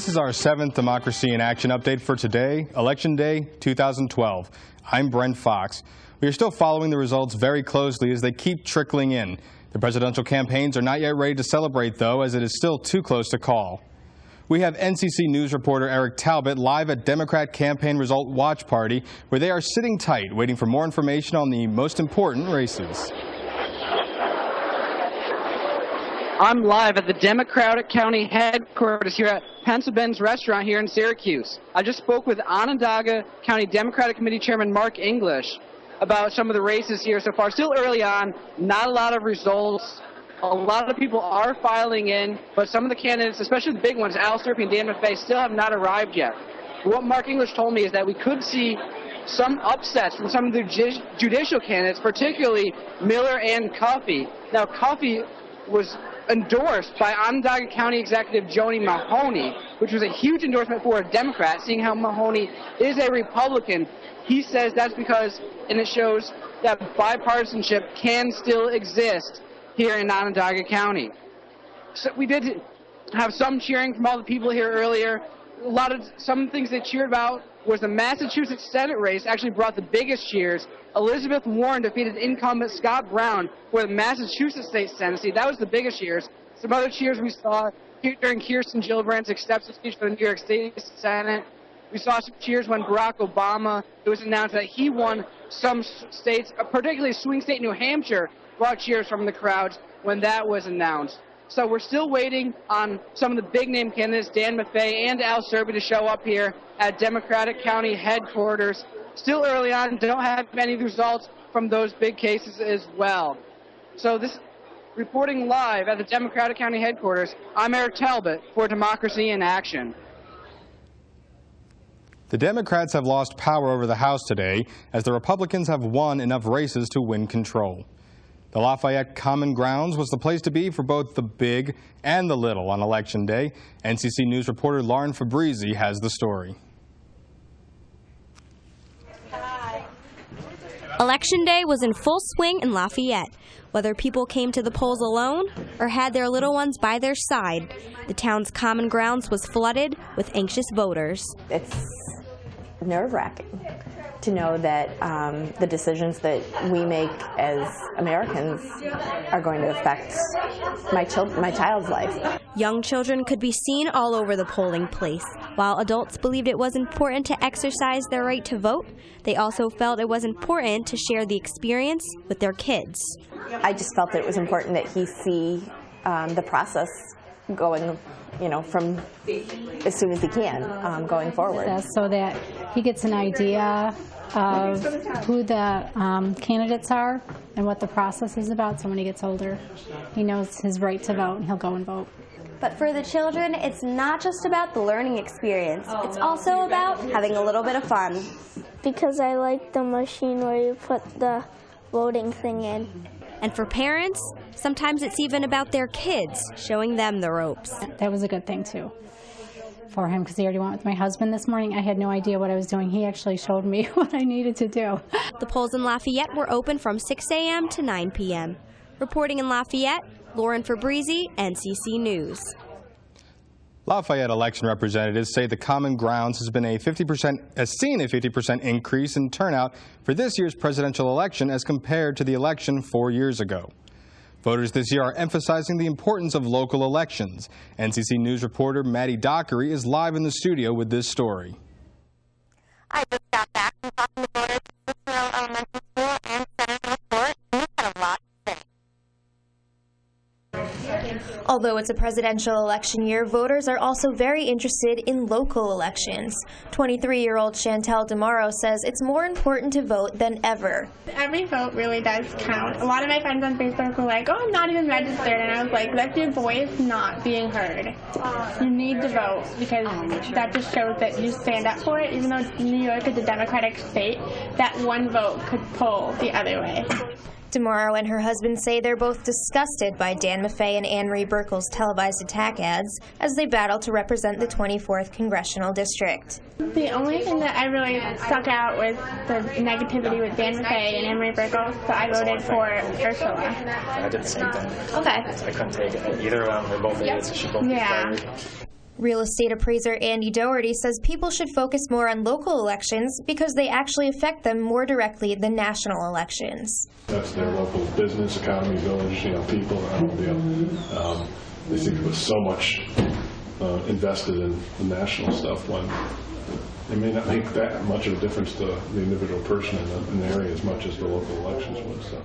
This is our 7th Democracy in Action update for today, Election Day 2012. I'm Brent Fox. We are still following the results very closely as they keep trickling in. The presidential campaigns are not yet ready to celebrate, though, as it is still too close to call. We have NCC News reporter Eric Talbot live at Democrat Campaign Result Watch Party, where they are sitting tight, waiting for more information on the most important races. I'm live at the Democratic County headquarters here at Pennsylvania's restaurant here in Syracuse. I just spoke with Onondaga County Democratic Committee Chairman Mark English about some of the races here so far. Still early on, not a lot of results. A lot of people are filing in, but some of the candidates, especially the big ones, Al Serpy and Dan Maffei, still have not arrived yet. What Mark English told me is that we could see some upsets from some of the judicial candidates, particularly Miller and Cuffey. Now, Cuffey was endorsed by Onondaga County Executive Joni Mahoney, which was a huge endorsement for a Democrat, seeing how Mahoney is a Republican. He says that's because, and it shows that bipartisanship can still exist here in Onondaga County. So we did have some cheering from all the people here earlier. Some things they cheered about was the Massachusetts Senate race actually brought the biggest cheers. Elizabeth Warren defeated incumbent Scott Brown for the Massachusetts State Senate seat. That was the biggest cheers. Some other cheers we saw during Kirsten Gillibrand's acceptance speech for the New York State Senate. We saw some cheers when Barack Obama, it was announced that he won some states, particularly swing state New Hampshire, brought cheers from the crowds when that was announced. So we're still waiting on some of the big-name candidates, Dan Maffei and Al Serpy, to show up here at Democratic County headquarters. Still early on, don't have any results from those big cases as well. So this reporting live at the Democratic County headquarters, I'm Eric Talbot for Democracy in Action. The Democrats have lost power over the House today as the Republicans have won enough races to win control. The Lafayette Common Grounds was the place to be for both the big and the little on Election Day. NCC News reporter Lauren Fabrizi has the story. Election Day was in full swing in Lafayette. Whether people came to the polls alone or had their little ones by their side, the town's Common Grounds was flooded with anxious voters. It's nerve-wracking to know that the decisions that we make as Americans are going to affect my child's life. Young children could be seen all over the polling place. While adults believed it was important to exercise their right to vote, they also felt it was important to share the experience with their kids. I just felt that it was important that he see the process going, from as soon as he can, going forward. So that he gets an idea of who the candidates are and what the process is about, so when he gets older, he knows his right to vote and he'll go and vote. But for the children, it's not just about the learning experience. It's also about having a little bit of fun. Because I like the machine where you put the voting thing in. And for parents, sometimes it's even about their kids, showing them the ropes. That was a good thing, too, for him, because he already went with my husband this morning. I had no idea what I was doing. He actually showed me what I needed to do. The polls in Lafayette were open from 6 a.m. to 9 p.m. Reporting in Lafayette, Lauren Fabrizi, NCC News. Lafayette election representatives say the Common Grounds has seen a 50% increase in turnout for this year's presidential election as compared to the election 4 years ago. Voters this year are emphasizing the importance of local elections. NCC News reporter Maddie Dockery is live in the studio with this story. I just got back from talking to voters at Cicero Elementary School and Senator Fort, and we've got a lot to say. Although it's a presidential election year, voters are also very interested in local elections. 23-year-old Chantel DeMauro says it's more important to vote than ever. Every vote really does count. A lot of my friends on Facebook were like, oh, I'm not even registered, and I was like, that's your voice not being heard. You need to vote because that just shows that you stand up for it. Even though New York is a Democratic state, that one vote could pull the other way. DeMauro and her husband say they're both disgusted by Dan Maffei and Anne Marie Burkle's televised attack ads as they battle to represent the 24th Congressional District. The only thing that I really stuck out was the negativity with Dan Maffei and Anne Marie Burkle, so I voted for Ursula. I did the same thing. Okay. I couldn't take it. Either of them were both idiots, so she both expired. Real estate appraiser Andy Doherty says people should focus more on local elections because they actually affect them more directly than national elections. That's their local business, economy, village, people, automobile. They seem to put so much invested in the national stuff when it may not make that much of a difference to the individual person in the area as much as the local elections would. So.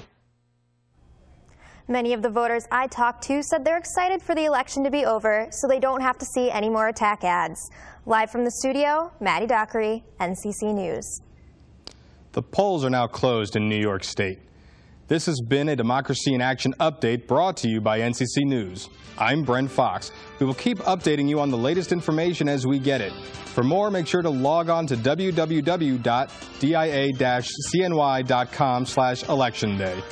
Many of the voters I talked to said they're excited for the election to be over so they don't have to see any more attack ads. Live from the studio, Maddie Dockery, NCC News. The polls are now closed in New York State. This has been a Democracy in Action update brought to you by NCC News. I'm Brent Fox. We will keep updating you on the latest information as we get it. For more, make sure to log on to www.dia-cny.com/electionday.